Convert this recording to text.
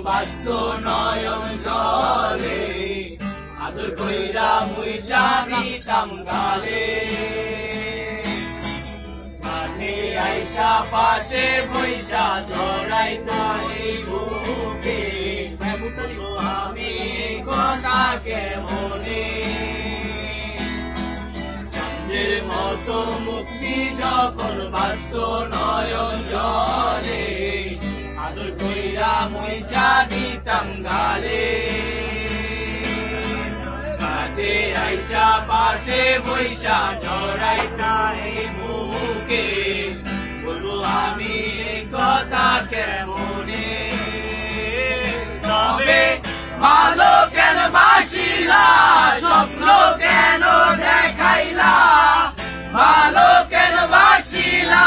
বাস্ত নয়ন জলে আদর কইরা মুইসা দিতাম গালে ছানে আইসা পাশে বৈশা জড়াইতা এই বুকে আমি কথা কেমনে চাঁদের মতো মুক্তি যখন বাস্ত নয়ন জলে আদর কইরা মুইসা দিতাম গালে কাছে আইসা পাশে বৈশা জড়াইতা এই বুকে বলবো আমি এই কথা কেমনে তবে ভালো কেন বাসিলা স্বপ্ন কেন দেখাইলা ভালো কেন বাসিলা